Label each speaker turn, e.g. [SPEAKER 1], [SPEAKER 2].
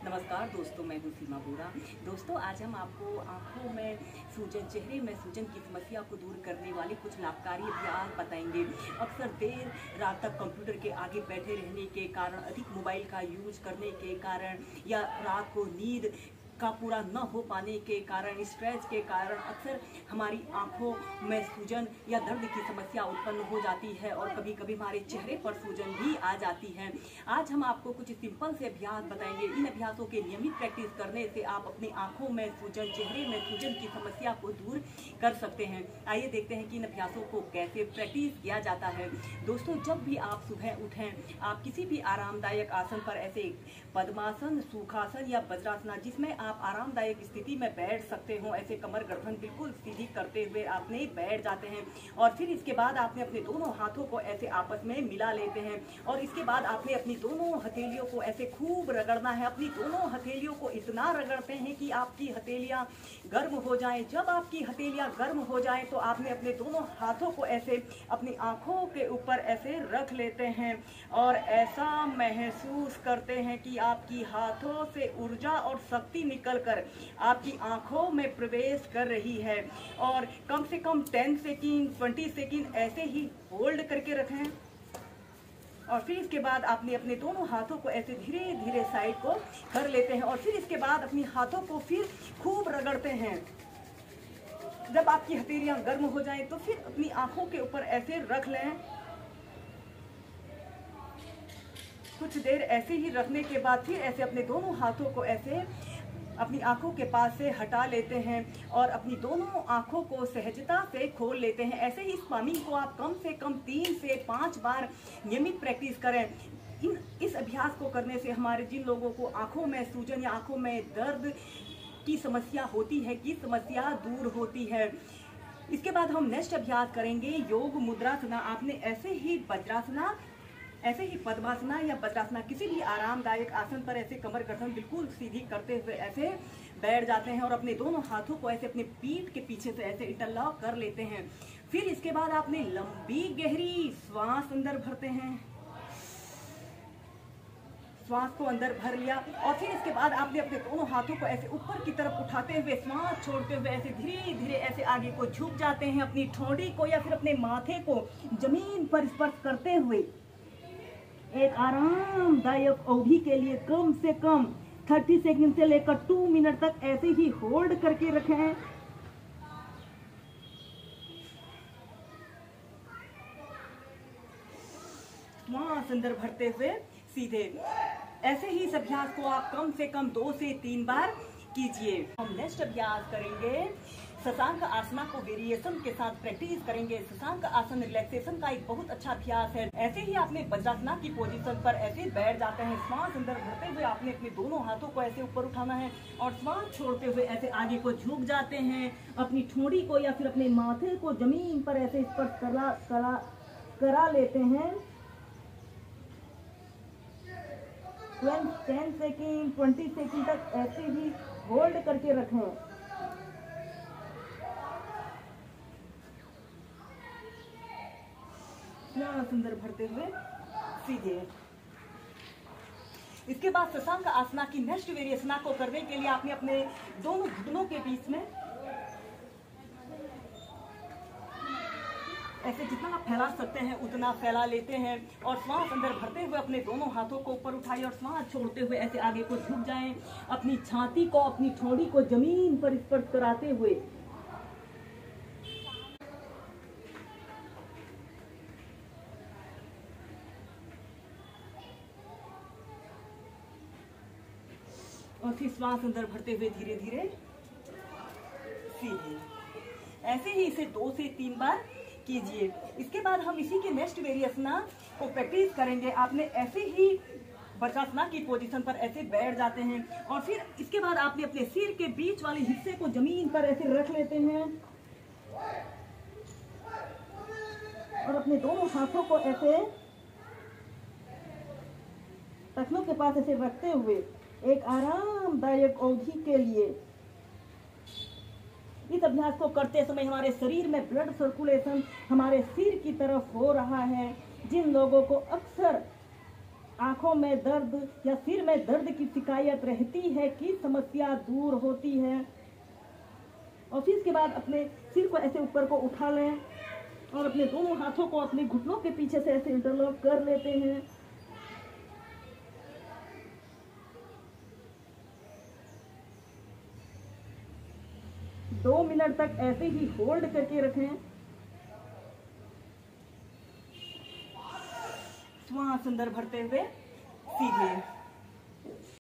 [SPEAKER 1] नमस्कार दोस्तों, मैं हूँ सीमा बोरा। दोस्तों, आज हम आपको आंखों में सूजन, चेहरे में सूजन की समस्या को दूर करने वाले कुछ लाभकारी अभ्यास बताएंगे। अक्सर देर रात तक कंप्यूटर के आगे बैठे रहने के कारण, अधिक मोबाइल का यूज करने के कारण या रात को नींद का पूरा न हो पाने के कारण, स्ट्रेस के कारण अक्सर हमारी आंखों में सूजन या दर्द की समस्या उत्पन्न हो जाती है और कभी कभी हमारे चेहरे पर सूजन भी आ जाती है। आज हम आपको कुछ सिंपल से अभ्यास बताएंगे। इन अभ्यासों के नियमित प्रैक्टिस करने से आप अपनी आंखों में सूजन, चेहरे में सूजन की समस्या को दूर कर सकते हैं। आइए देखते हैं कि इन अभ्यासों को कैसे प्रैक्टिस किया जाता है। दोस्तों, जब भी आप सुबह उठें, आप किसी भी आरामदायक आसन पर, ऐसे पद्मासन, सुखासन या वज्रासन, जिसमें आप आरामदायक स्थिति में बैठ सकते हो, ऐसे कमर गर्दन बिल्कुल सीधी करते हुए आपने बैठ जाते हैं और फिर इसके बाद आपने अपने दोनों हाथों को ऐसे आपस में मिला लेते हैं और इसके बाद आपने अपनी दोनों हथेलियों को ऐसे खूब रगड़ना है। अपनी दोनों हथेलियों को इतना रगड़ते हैं कि आपकी हथेलियां गर्म हो जाएं। जब आपकी हथेलियां गर्म हो जाएं तो आपने अपने दोनों हाथों को ऐसे अपनी आंखों के ऊपर ऐसे रख लेते हैं और ऐसा महसूस करते हैं कि आपकी हाथों से ऊर्जा और शक्ति निकलकर आपकी आंखों में प्रवेश कर रही है। और कम से कम 10 सेकंड, 20 सेकंड ऐसे ही होल्ड करके रखें और फिर इसके बाद आपने अपने दोनों हाथों को ऐसे धीरे धीरे साइड को कर लेते हैं और फिर इसके बाद अपनी हाथों को फिर खूब रगड़ते हैं। जब आपकी हथेलियां गर्म हो जाएं तो फिर अपनी आंखों के ऊपर ऐसे रख लें। कुछ देर ऐसे ही रखने के बाद फिर ऐसे अपने दोनों हाथों को ऐसे अपनी आंखों के पास से हटा लेते हैं और अपनी दोनों आंखों को सहजता से खोल लेते हैं। ऐसे ही इस फार्मिंग को आप कम से कम 3 से 5 बार नियमित प्रैक्टिस करें। इस अभ्यास को करने से हमारे जिन लोगों को आंखों में सूजन या आंखों में दर्द की समस्या होती है, की समस्या दूर होती है। इसके बाद हम नेक्स्ट अभ्यास करेंगे योग मुद्रासना। आपने ऐसे ही वज्रासना, ऐसे ही पद्मासना या वज्रासना, किसी भी आरामदायक आसन पर ऐसे कमर गर्दन बिल्कुल सीधी करते हुए ऐसे बैठ जाते हैं और अपने दोनों हाथों को ऐसे अपने पीठ के पीछे से ऐसे इंटरलॉक कर लेते हैं। फिर इसके बाद आपने लंबी गहरी श्वास अंदर भरते हैं, श्वास को अंदर भर लिया और फिर इसके बाद आपने अपने दोनों हाथों को ऐसे ऊपर की तरफ उठाते हुए, श्वास छोड़ते हुए ऐसे धीरे धीरे ऐसे आगे को झुक जाते हैं। अपनी ठोड़ी को या फिर अपने माथे को जमीन पर स्पर्श करते हुए एक आरामदायक अवधि के लिए कम से कम 30 सेकंड से लेकर 2 मिनट तक ऐसे ही होल्ड करके रखें। श्वास अंदर भरते हुए सीधे। ऐसे ही इस अभ्यास को आप कम से कम 2 से 3 बार कीजिए। हम नेक्स्ट अभ्यास करेंगे शशांक आसना को वेरिएशन के साथ प्रैक्टिस करेंगे। शशांक आसन रिलैक्सेशन का एक बहुत अच्छा अभ्यास है। ऐसे ही आपने वज्रासना की पोजीशन पर ऐसे बैठ जाते हैं। श्वास अंदर भरते हुए आपने अपने दोनों हाथों को ऐसे ऊपर उठाना है और श्वास छोड़ते हुए ऐसे आगे को झुक जाते हैं। अपनी ठोड़ी को या फिर अपने माथे को जमीन पर ऐसे स्पर्श करा लेते हैं। 10 सेकेंड, 20 सेकेंड तक ऐसे ही होल्ड करके रखें। सुंदर भरते हुए सीधे। इसके बाद शशांक आसना की नेक्स्ट वेरिएशन को करने के लिए आपने अपने दोनों घुटनों के बीच में ऐसे जितना आप फैला सकते हैं उतना फैला लेते हैं और श्वास अंदर भरते हुए अपने दोनों हाथों को ऊपर उठाइए और श्वास छोड़ते हुए ऐसे आगे को झुक जाएं। अपनी छाती को, अपनी ठोड़ी को जमीन पर स्पर्श कराते हुए और फिर श्वास अंदर भरते हुए धीरे धीरे सीधे। ऐसे ही इसे 2 से 3 बार कीजिए। इसके बाद हम इसी के नेक्स्ट वेरिएशन को प्रैक्टिस करेंगे। आपने ऐसे ही वज्रासना की पोजीशन पर ऐसे बैठ जाते हैं और फिर इसके बाद आपने अपने सिर के बीच वाले हिस्से को जमीन पर ऐसे रख लेते हैं और अपने दोनों हाथों को ऐसे टखनों के पास ऐसे रखते हुए एक आरामदायक अवधि के लिए इस अभ्यास को करते समय हमारे शरीर में ब्लड सर्कुलेशन हमारे सिर की तरफ हो रहा है। जिन लोगों को अक्सर
[SPEAKER 2] आंखों में दर्द या सिर में दर्द की शिकायत रहती है कि समस्या दूर होती है। और फिर इसके बाद अपने सिर को ऐसे ऊपर को उठा लें और अपने दोनों हाथों को अपने घुटनों के पीछे से ऐसे इंटरलॉक कर लेते हैं। दो मिनट तक ऐसे ही होल्ड करके रखें।
[SPEAKER 1] श्वास अंदर भरते हुए सीधे